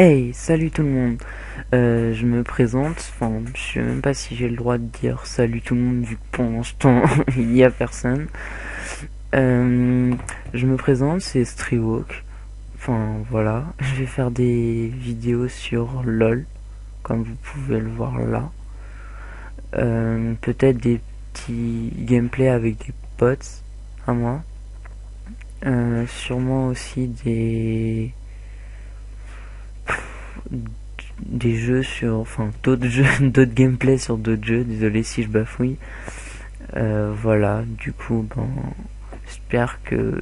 Hey, salut tout le monde. Je me présente. Enfin, je sais même pas si j'ai le droit de dire salut tout le monde vu que pour l'instant il y a personne. Euh, je me présente, c'est Streewalk. Enfin voilà, je vais faire des vidéos sur LOL, comme vous pouvez le voir là. Peut-être des petits gameplays avec des potes à moi. Sûrement aussi des jeux sur, enfin d'autres jeux, d'autres gameplays sur d'autres jeux. Désolé si je bafouille. Voilà, du coup, j'espère que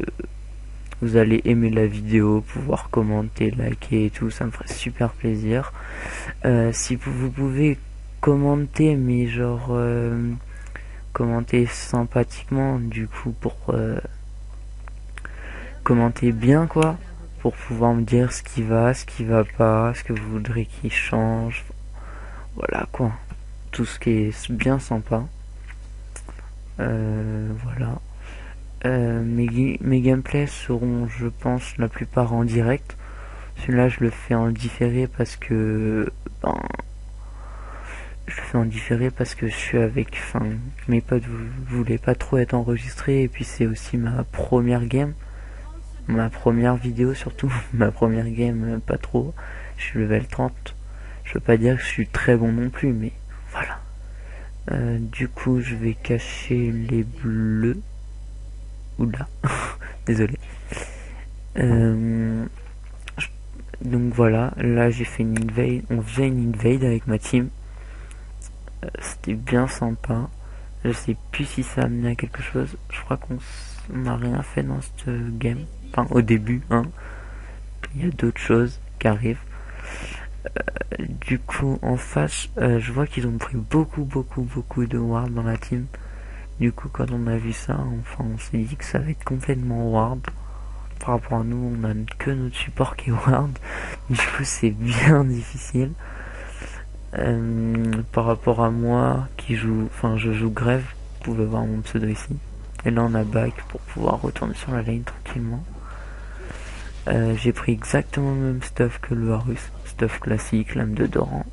vous allez aimer la vidéo, pouvoir commenter, liker et tout, ça me ferait super plaisir. Si vous pouvez commenter, mais genre commenter sympathiquement, du coup, pour commenter bien quoi, pour pouvoir me dire ce qui va pas, ce que vous voudrez qu'il change. Voilà quoi, tout ce qui est bien sympa. Voilà. Mes gameplays seront, je pense, la plupart en direct. Celui-là, je le fais en différé parce que, je le fais en différé parce que je suis avec, enfin, mes potes voulaient pas trop être enregistrés et puis c'est aussi ma première game, ma première vidéo surtout, ma première game, pas trop. Je suis level 30. Je veux pas dire que je suis très bon non plus, mais voilà. Du coup, je vais cacher les bleus. Oula, désolé. Euh, donc voilà, là j'ai fait une invade, on faisait une invade avec ma team. C'était bien sympa. Je sais plus si ça a amené à quelque chose. Je crois qu'on n'a rien fait dans cette game. Enfin, au début, hein. Il y a d'autres choses qui arrivent. Du coup, en face, je vois qu'ils ont pris beaucoup de ward dans la team. Du coup, quand on a vu ça, enfin, on s'est dit que ça va être complètement ward. Par rapport à nous, on a que notre support qui est ward. Du coup, c'est bien difficile. Par rapport à moi, qui joue, enfin, je joue grève. Vous pouvez voir mon pseudo ici. Et là, on a back pour pouvoir retourner sur la lane tranquillement. J'ai pris exactement le même stuff que le Varus. Stuff classique, lame de Doran.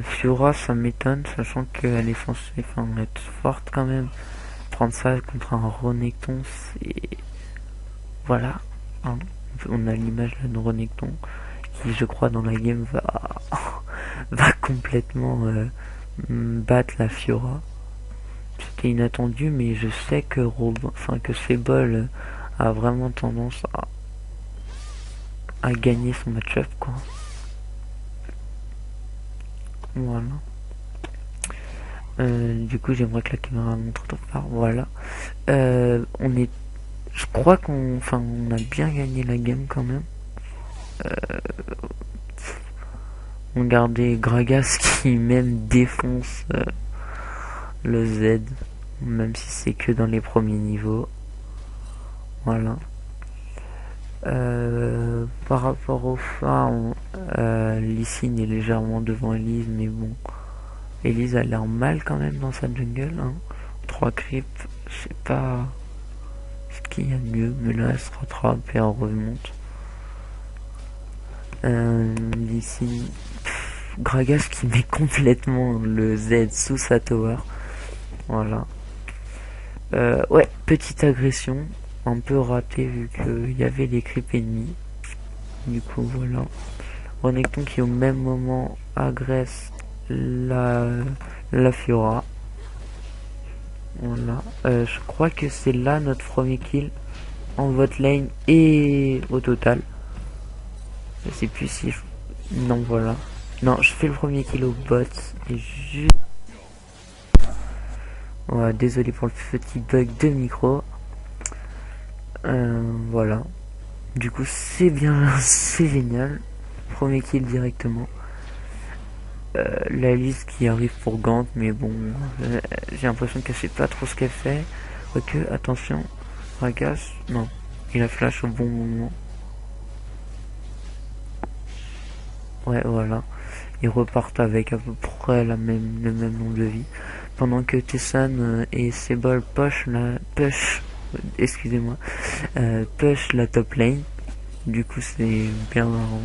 Fiora, ça m'étonne, sachant qu'elle est censée être forte quand même. Prendre ça contre un Renekton, c'est... Voilà. Hein. On a l'image là de Renekton, qui je crois dans la game va complètement battre la Fiora. C'était inattendu, mais je sais que que Fable a vraiment tendance à gagner son match-up quoi. Voilà. Du coup, j'aimerais que la caméra montre autre part. Voilà. On est, je crois on a bien gagné la game quand même. On gardait Gragas qui même défonce le Z, même si c'est que dans les premiers niveaux. Voilà. Par rapport au farm, Lysine est légèrement devant Elise, mais bon, Elise a l'air mal quand même dans sa jungle. Hein. 3 creeps, je sais pas ce qu'il y a de mieux, mais là elle se rattrape et elle remonte. Lysine, Gragas qui met complètement le Z sous sa tower. Voilà. Ouais, petite agression, un peu ratée vu qu'il y avait les creeps ennemis. Du coup, voilà. Renekton qui au même moment agresse la Fiora. Voilà. Je crois que c'est là notre premier kill en vote lane et au total. Je sais plus si non, voilà. Non, je fais le premier kill au bot et juste... Ouais, désolé pour le petit bug de micro. Voilà. Du coup, c'est bien, c'est génial. Premier kill directement. La liste qui arrive pour Gant, mais bon, j'ai l'impression qu'elle sait pas trop ce qu'elle fait. Ok, attention, Ragas, non, il a flash au bon moment. Ouais, voilà. Ils repartent avec à peu près le même nombre de vie. Pendant que Tessan et Sebol excusez-moi, push la top lane. Du coup c'est bien marrant.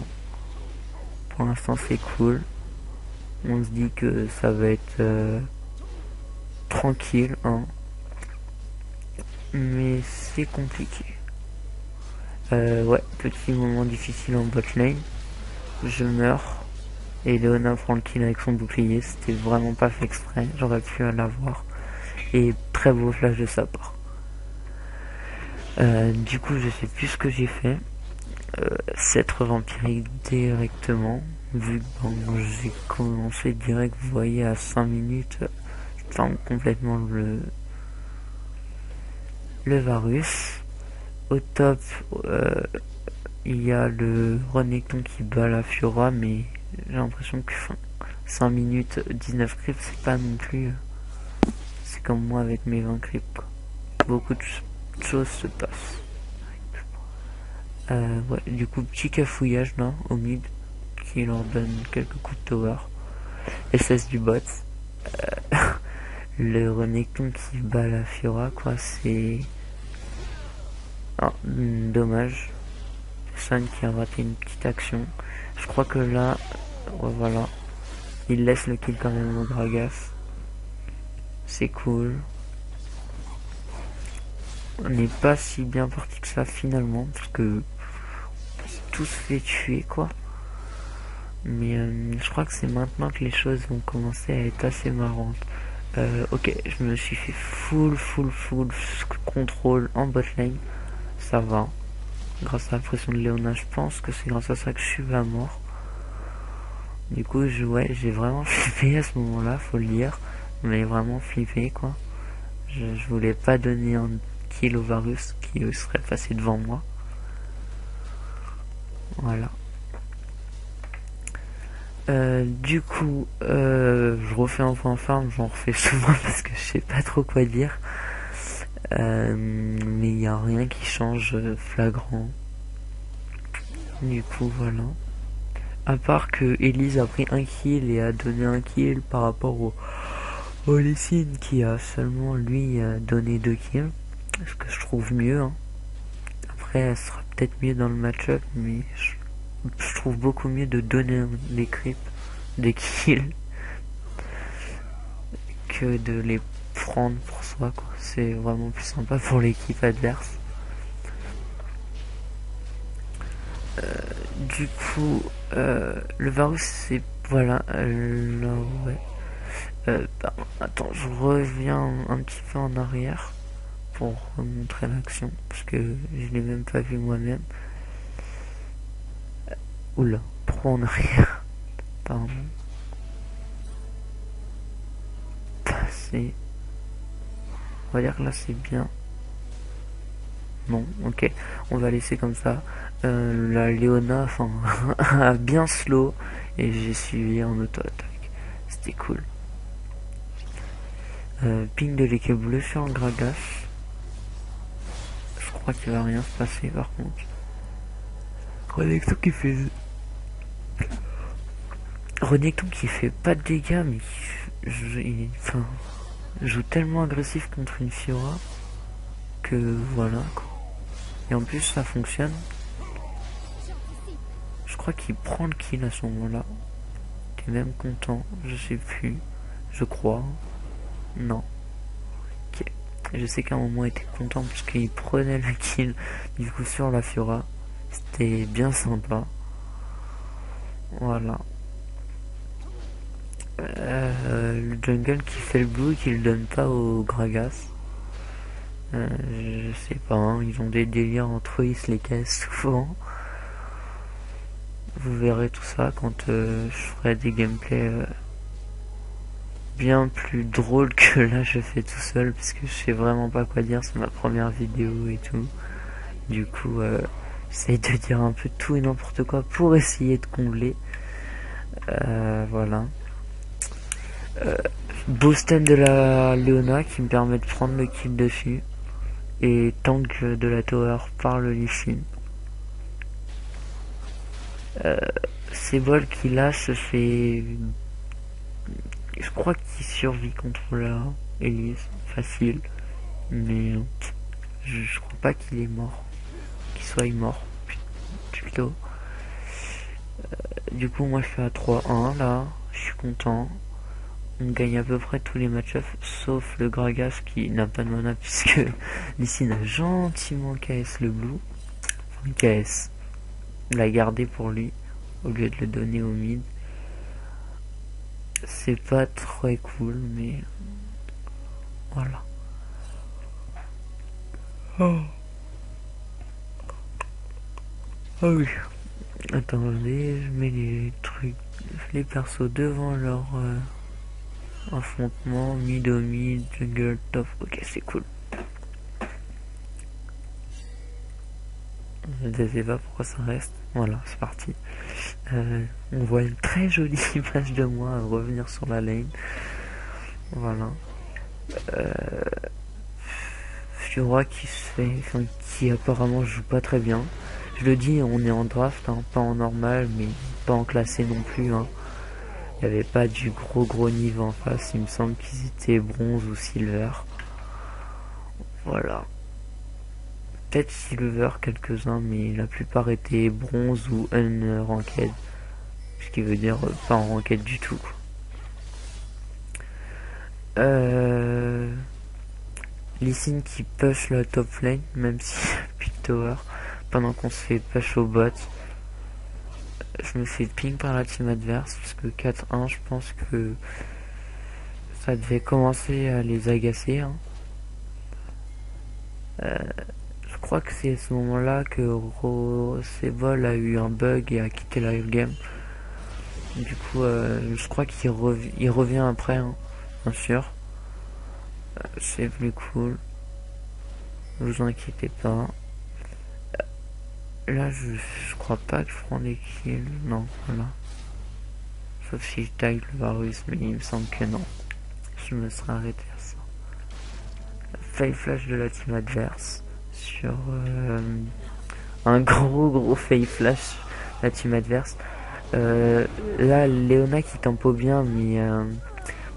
Pour l'instant c'est cool. On se dit que ça va être tranquille, hein. Mais c'est compliqué. Ouais, petit moment difficile en bot lane. Je meurs. Et Leona prend le kill avec son bouclier. C'était vraiment pas fait exprès. J'aurais pu l'avoir. Et très beau flash de sa part. Du coup, je sais plus ce que j'ai fait. S'être vampirique directement. Vu que j'ai commencé direct, vous voyez, à 5 minutes. Je ferme complètement le Varus. Au top, il y a le Renekton qui bat la Fiora, mais j'ai l'impression que 5 minutes, 19 creeps, c'est pas non plus... c'est comme moi avec mes 20 creeps, quoi. Beaucoup de choses se passent. Ouais, du coup, petit cafouillage là, au mid, qui leur donne quelques coups de tower. SS du bot. Le Renekton qui bat la Fiora, quoi, c'est... Ah, dommage. Sun qui a raté une petite action. Je crois que là, ouais, voilà, il laisse le kill quand même au Gragas. C'est cool. On n'est pas si bien parti que ça finalement, parce que on s'est tous fait tuer, quoi. Mais je crois que c'est maintenant que les choses vont commencer à être assez marrantes. Ok, je me suis fait full contrôle en bot lane. Ça va. Grâce à la pression de Leona, je pense que c'est grâce à ça que je suis à mort. Du coup, j'ai vraiment flippé à ce moment-là, faut le dire. Mais vraiment flippé, quoi. Je voulais pas donner un kill au Varus qui serait passé devant moi. Voilà. Du coup, je refais un point farm, j'en refais souvent parce que je sais pas trop quoi dire. Mais il n'y a rien qui change flagrant. Du coup, voilà. À part que Elise a pris un kill et a donné un kill par rapport au Lee qui a seulement lui donné 2 kills. Ce que je trouve mieux, hein. Après, elle sera peut-être mieux dans le match-up, mais je trouve beaucoup mieux de donner des creeps, des kills, que de les prendre pour soi, quoi. C'est vraiment plus sympa pour l'équipe adverse. Du coup, le Varus, c'est... Voilà, là, ouais. Attends, je reviens un petit peu en arrière pour montrer l'action, parce que je l'ai même pas vu moi-même. Oula, pourquoi en arrière? Pardon. Passer. On va dire que là c'est bien. Non, ok, on va laisser comme ça. La Leona, enfin, a bien slow et j'ai suivi en auto-attaque. C'était cool. Ping de l'équipe bleue sur le Gragas. Je crois qu'il va rien se passer par contre. Renekton qui fait pas de dégâts, mais il joue tellement agressif contre une Fiora que voilà, quoi. Et en plus ça fonctionne. Je crois qu'il prend le kill à ce moment-là. T'es même content, je sais plus. Je crois. Non. Ok. Je sais qu'à un moment il était content parce qu'il prenait le kill du coup sur la Fiora. C'était bien sympa. Voilà. Le jungle qui fait le blue et qui le donne pas au Gragas. Je sais pas, hein, ils ont des délires entre eux, ils se les cassent souvent. Vous verrez tout ça quand je ferai des gameplays bien plus drôles que là je fais tout seul, parce que je sais vraiment pas quoi dire, c'est ma première vidéo et tout. Du coup, j'essaie de dire un peu tout et n'importe quoi pour essayer de combler. Voilà. Beau stun de la Leona qui me permet de prendre le kill dessus. Et tank de la tower par le Lee Sin. Ces bols qu'il a se fait... Je crois qu'il survit contre la Elise. Facile. Mais je crois pas qu'il est mort. Qu'il soit mort. plutôt. Du coup, moi je suis à 3-1 là, je suis content. On gagne à peu près tous les match-ups, sauf le Gragas qui n'a pas de mana puisque Lee a gentiment KS le blue. Enfin, KS. L'a gardé pour lui au lieu de le donner au mid. C'est pas très cool, mais voilà. Oh. Ah oui. Attendez, je mets les trucs, les persos devant leur affrontement, mid au mid, jungle, top. Ok, c'est cool. Je sais pas pourquoi ça reste. Voilà, c'est parti. On voit une très jolie image de moi revenir sur la lane. Voilà. Fiora qui se fait, enfin, qui apparemment joue pas très bien. Je le dis, on est en draft, hein, pas en normal, mais pas en classé non plus. Hein. Il n'y avait pas du gros niveau en face. Il me semble qu'ils étaient bronze ou silver. Voilà. Peut-être silver quelques-uns, mais la plupart étaient bronze ou unranked. Ce qui veut dire pas en ranked du tout. Lee Sin qui push la top lane, même si pick tower, pendant qu'on se fait push au bot. Je me fais ping par la team adverse, parce que 4-1, je pense que ça devait commencer à les agacer. Hein. Je crois que c'est à ce moment-là que Rosebol a eu un bug et a quitté la game. Du coup, je crois qu'il revient après, hein, bien sûr. C'est plus cool. Ne vous inquiétez pas. Là, je crois pas que je prends des kills. Non, voilà. Sauf si je tag le Varus, mais il me semble que non. Je me serais arrêté à ça. Fail flash de la team adverse. Sur un gros fail flash de la team adverse. Là, Léona qui tempo bien, mais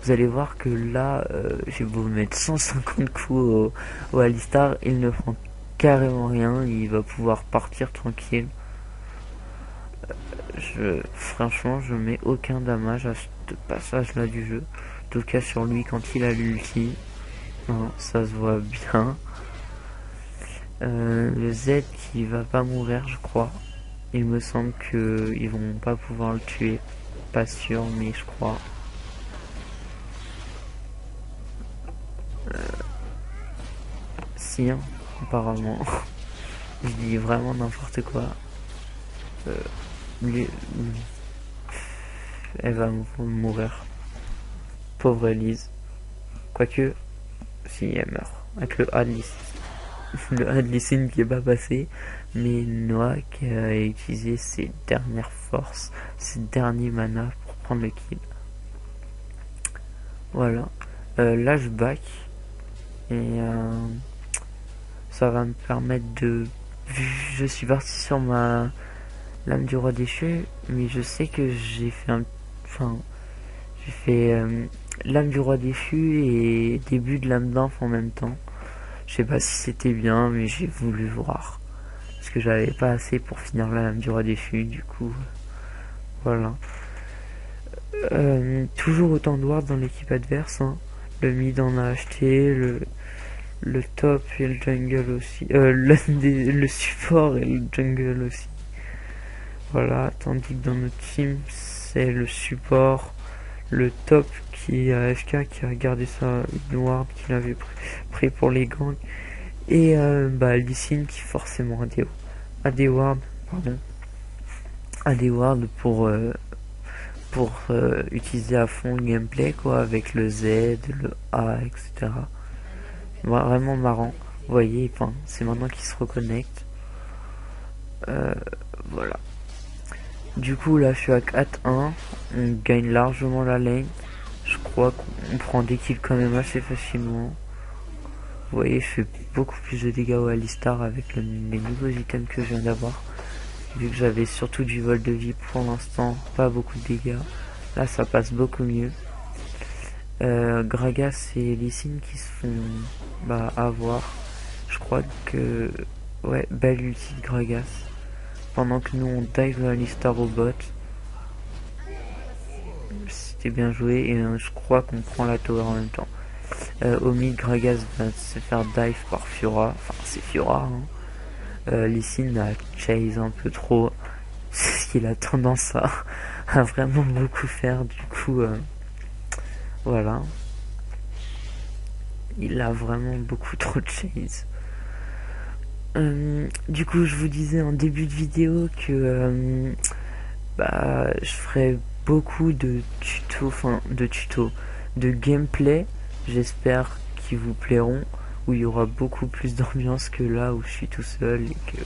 vous allez voir que là, j'ai beau mettre 150 coups au Alistar, il ne prend carrément rien, il va pouvoir partir tranquille. Franchement, je mets aucun damage à ce passage là du jeu. En tout cas sur lui quand il a l'ulti, hein, ça se voit bien. Le Z qui va pas mourir, je crois. Il me semble que ils vont pas pouvoir le tuer, pas sûr, mais je crois. Si, hein, apparemment. Je dis vraiment n'importe quoi. Lui, elle va mourir. Pauvre Elise. Quoique, si elle meurt. Avec le A de le A de Lysine qui est pas passé. Mais Noah qui a utilisé ses dernières forces, ses derniers mana pour prendre le kill. Voilà. Là je back. Et ça va me permettre de... Je suis parti sur ma lame du roi déchu, mais je sais que j'ai fait un... Enfin, j'ai fait lame du roi déchu et début de lame d'inf en même temps. Je sais pas si c'était bien, mais j'ai voulu voir. Parce que j'avais pas assez pour finir la lame du roi déchu, du coup... Voilà. Toujours autant de wards dans l'équipe adverse. Hein. Le mid en a acheté, le top et le jungle aussi. Le support et le jungle aussi. Voilà, tandis que dans notre team, c'est le support, le top qui est AFK, qui a gardé sa ward qu'il avait pris pour les gangs. Et Lee Sin qui forcément a des wards, pardon. A des wards pour utiliser à fond le gameplay quoi, avec le Z, le A, etc. Vraiment marrant. Vous voyez, enfin, c'est maintenant qu'il se reconnecte. Voilà. Du coup, là, je suis à 4-1. On gagne largement la lane. Je crois qu'on prend des kills quand même assez facilement. Vous voyez, je fais beaucoup plus de dégâts au Alistar avec les nouveaux items que je viens d'avoir. Vu que j'avais surtout du vol de vie pour l'instant, pas beaucoup de dégâts. Là, ça passe beaucoup mieux. Gragas et Lee Sin qui se font avoir. Je crois que... Ouais, belle ulti de Gragas. pendant que nous on dive la Alistar au bot. C'était bien joué et je crois qu'on prend la tower en même temps. Au mid, Gragas va se faire dive par Fiora, enfin c'est Fiora. Hein. Lee Sin a chase un peu trop, c'est ce qu'il a tendance à vraiment beaucoup faire, du coup voilà. Il a vraiment beaucoup trop de chase. Du coup, je vous disais en début de vidéo que je ferai beaucoup de tutos, de gameplay, j'espère qu'ils vous plairont, où il y aura beaucoup plus d'ambiance que là où je suis tout seul et que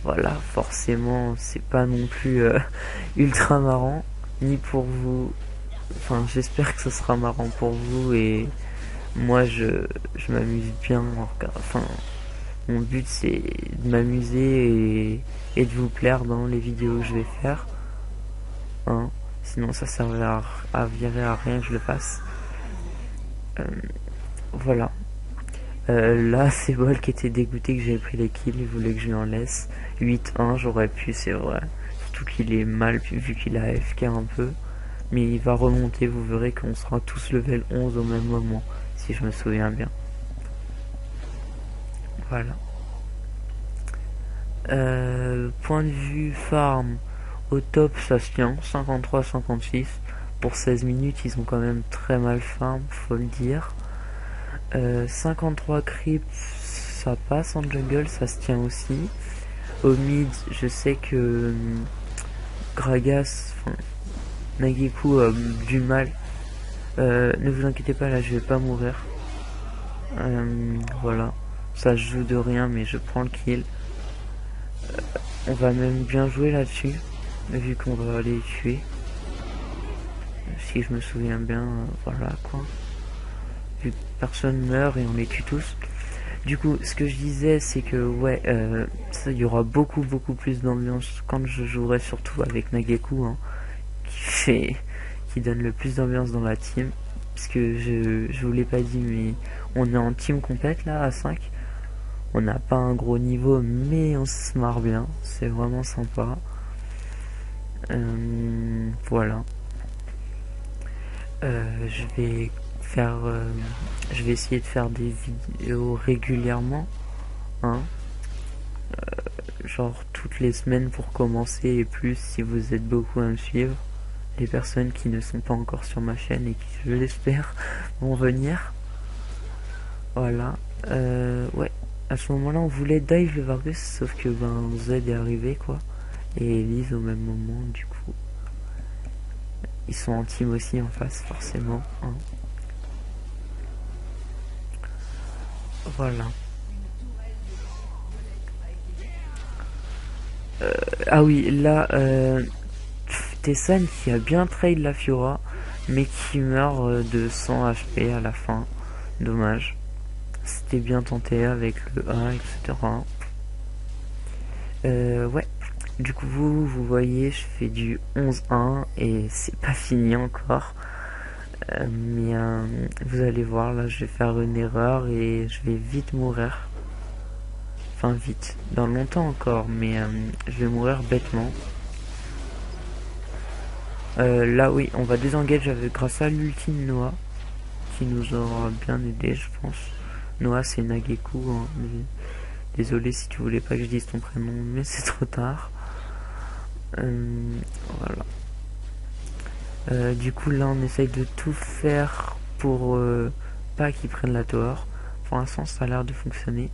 voilà, forcément c'est pas non plus ultra marrant, ni pour vous, enfin j'espère que ce sera marrant pour vous et moi je m'amuse bien, enfin mon but c'est de m'amuser et de vous plaire dans les vidéos que je vais faire. Hein. Sinon ça servirait à virer à rien que je le fasse. Voilà. Là c'est Bol qui était dégoûté que j'avais pris les kills, il voulait que je lui en laisse. 8-1 j'aurais pu, c'est vrai. Surtout qu'il est mal vu qu'il a AFK un peu. Mais il va remonter, vous verrez qu'on sera tous level 11 au même moment, si je me souviens bien. Voilà. Point de vue farm, au top ça se tient, 53-56. Pour 16 minutes, ils ont quand même très mal farm, faut le dire. 53 creeps, ça passe en jungle, ça se tient aussi. Au mid, je sais que Gragas, Nageku a du mal. Ne vous inquiétez pas, là je vais pas mourir. Voilà, ça se joue de rien, mais je prends le kill. On va même bien jouer là-dessus, vu qu'on va les tuer. Si je me souviens bien, voilà quoi. Vu que personne meurt et on les tue tous. Du coup, ce que je disais, c'est que ouais, il y aura beaucoup plus d'ambiance quand je jouerai, surtout avec Nageku, hein, qui donne le plus d'ambiance dans la team. Parce que je vous l'ai pas dit, mais on est en team complète là à 5. On n'a pas un gros niveau, mais on se marre bien. C'est vraiment sympa. Voilà. Je vais essayer de faire des vidéos régulièrement. Hein. Genre toutes les semaines pour commencer et plus si vous êtes beaucoup à me suivre. Les personnes qui ne sont pas encore sur ma chaîne et qui, je l'espère, vont venir. Voilà. Ouais. À ce moment-là, on voulait dive le Varus, sauf que Z est arrivé, quoi. Et Elise au même moment, du coup. Ils sont en team aussi en face, forcément. Hein. Voilà. Ah oui, là, Tessan qui a bien trade la Fiora, mais qui meurt de 100 HP à la fin. Dommage. C'était bien tenté avec le 1, etc. Ouais. Du coup, vous voyez, je fais du 11-1 et c'est pas fini encore. Mais vous allez voir, là, je vais faire une erreur et je vais vite mourir. Enfin, vite. Dans longtemps encore, mais je vais mourir bêtement. Là, oui, on va désengage grâce à l'ultime Noah, qui nous aura bien aidé, je pense. Noah, c'est Nageku, hein, mais désolé si tu voulais pas que je dise ton prénom, mais c'est trop tard. Voilà. Du coup, là, on essaye de tout faire pour pas qu'ils prennent la tower. Pour l'instant, ça a l'air de fonctionner.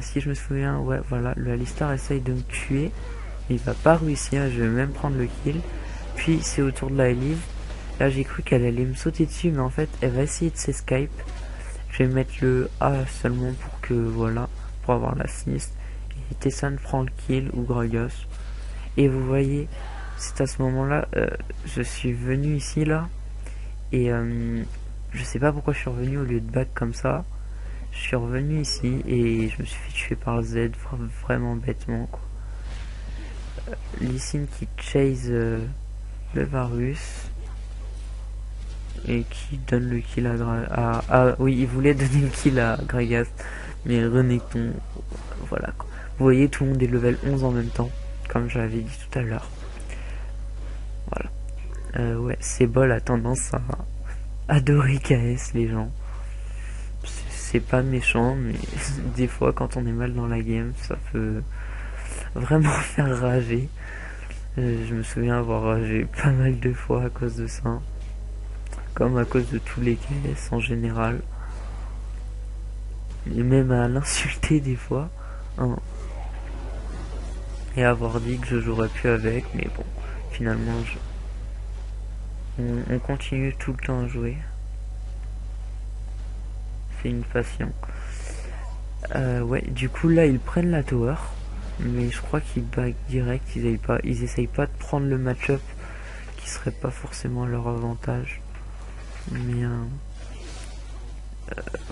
Si je me souviens, ouais, voilà, le Alistar essaye de me tuer. Il va pas réussir, je vais même prendre le kill. Puis, c'est au tour de la Elise. Là, j'ai cru qu'elle allait me sauter dessus, mais en fait, elle va essayer de s'escape. Je vais mettre le A seulement pour que, voilà, pour avoir l'assist. Et Tessan prend le kill, ou Gragas. Et vous voyez, c'est à ce moment-là, je suis venu ici, là. Et je sais pas pourquoi je suis revenu au lieu de back comme ça. Je suis revenu ici et je me suis fait tuer par Z vraiment bêtement, quoi. Lee Sin qui chase le Varus et qui donne le kill à oui, il voulait donner le kill à Gragas, mais Renekton, voilà quoi. Vous voyez, tout le monde est level 11 en même temps. comme j'avais dit tout à l'heure. Voilà. Ouais, Cébol a tendance à adorer KS les gens. C'est pas méchant, mais des fois quand on est mal dans la game, ça peut vraiment faire rager. Je me souviens avoir ragé pas mal de fois à cause de ça, comme à cause de tous les KS en général, et même à l'insulter des fois, hein, et avoir dit que je jouerais plus avec, mais bon, finalement on continue tout le temps à jouer. C'est une passion. Ouais, du coup là ils prennent la tower, mais je crois qu'ils back direct, ils essayent pas de prendre le match-up qui serait pas forcément leur avantage. Mais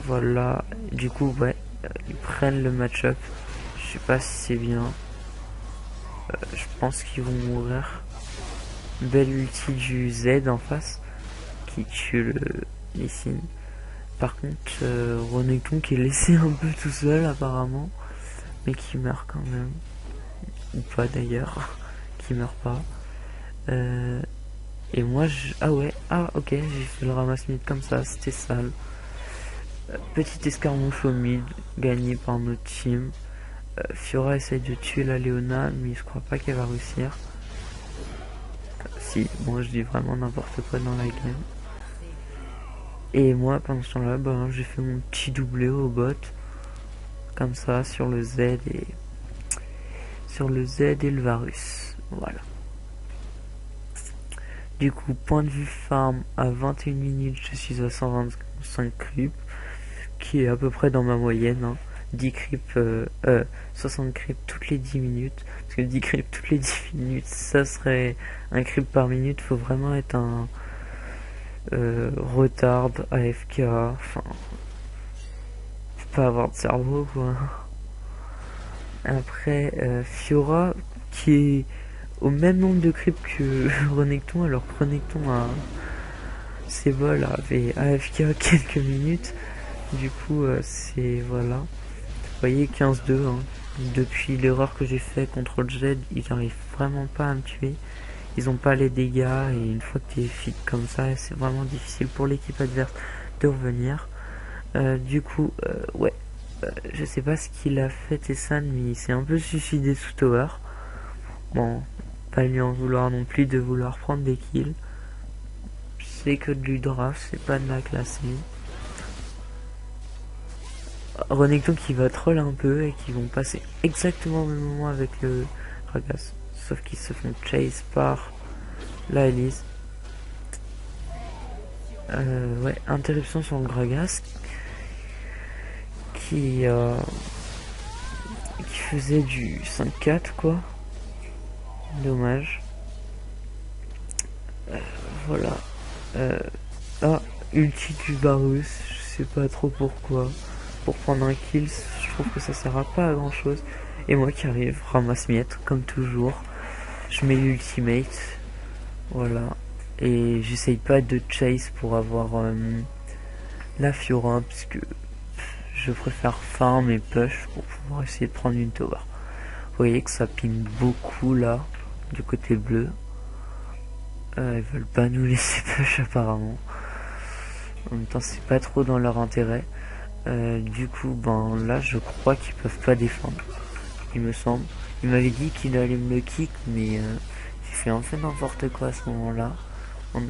voilà, du coup ouais, ils prennent le match-up. Je sais pas si c'est bien. Je pense qu'ils vont mourir. Belle ulti du Z en face qui tue le Lee. Par contre, Renekton qui est laissé un peu tout seul apparemment, mais qui meurt quand même. Ou pas d'ailleurs, qui meurt pas. Et moi, ah ouais, ah ok, j'ai fait le ramasse-mid comme ça, c'était sale. Petite escarmouche au mid, gagné par notre team. Fiora essaye de tuer la Léona, mais je crois pas qu'elle va réussir. Si, moi je dis vraiment n'importe quoi dans la game. Et moi, pendant ce temps-là, bah, j'ai fait mon petit doublé au bot. Comme ça, sur le Z et le Varus. Voilà. Du coup, point de vue farm, à 21 minutes, je suis à 125 creeps, qui est à peu près dans ma moyenne. Hein. 10 creeps, 60 creeps toutes les 10 minutes. Parce que 10 creeps toutes les 10 minutes, ça serait un creep par minute. Faut vraiment être un retard, AFK, enfin, faut pas avoir de cerveau, quoi. Après, Fiora, qui est au même nombre de creeps que Renekton, alors que Renekton a ses vols avait AFK quelques minutes. Du coup, c'est voilà. Vous voyez 15-2. Hein. Depuis l'erreur que j'ai fait contre le Z, ils n'arrivent vraiment pas à me tuer. Ils ont pas les dégâts et une fois que tu es fit comme ça, c'est vraiment difficile pour l'équipe adverse de revenir. Du coup, ouais. Je sais pas ce qu'il a fait Tessan, mais il s'est un peu suicidé sous tower. Bon, pas lui en vouloir non plus de vouloir prendre des kills. C'est que de l'Udra, c'est pas de la classe. Renekton qui va troll un peu et qui vont passer exactement au même moment avec le Gragas. Sauf qu'ils se font chase par la Elise. Ouais, interruption sur le Gragas qui faisait du 5-4 quoi. Dommage. Voilà. Ah, ulti du Varus, je sais pas trop pourquoi. Pour prendre un kill, je trouve que ça sert à pas à grand chose. Et moi qui arrive, ramasse miette, comme toujours. Je mets l'ultimate. Voilà. Et j'essaye pas de chase pour avoir la Fiora, parce que je préfère farm et push pour pouvoir essayer de prendre une tower. Vous voyez que ça ping beaucoup là, du côté bleu. Ils veulent pas nous laisser push apparemment. En même temps, c'est pas trop dans leur intérêt. Du coup, ben là, je crois qu'ils peuvent pas défendre. Il me semble. Il m'avait dit qu'il allait me le kick, mais j'ai fait un peu n'importe quoi à ce moment-là.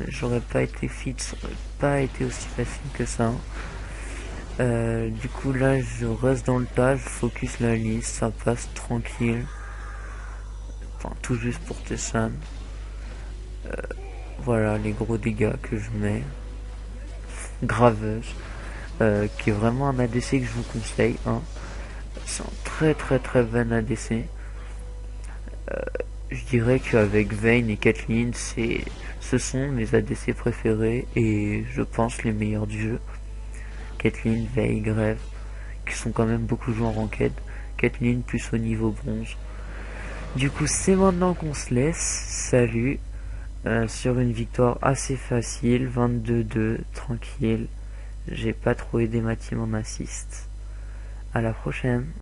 J'aurais pas été fit, ça aurait pas été aussi facile que ça. Du coup, là, je reste dans le tas, je focus la liste, ça passe tranquille. Enfin, tout juste pour Tessan. Voilà les gros dégâts que je mets. Graveuse. Qui est vraiment un ADC que je vous conseille. Hein. C'est un très bon ADC. Je dirais qu'avec Vayne et Kathleen, ce sont mes ADC préférés et je pense les meilleurs du jeu. Kathleen, Vayne, Grève, qui sont quand même beaucoup joués en ranked. Kathleen plus au niveau bronze. Du coup, c'est maintenant qu'on se laisse. Salut. Sur une victoire assez facile, 22-2, tranquille. J'ai pas trop aidé ma team en assist. À la prochaine.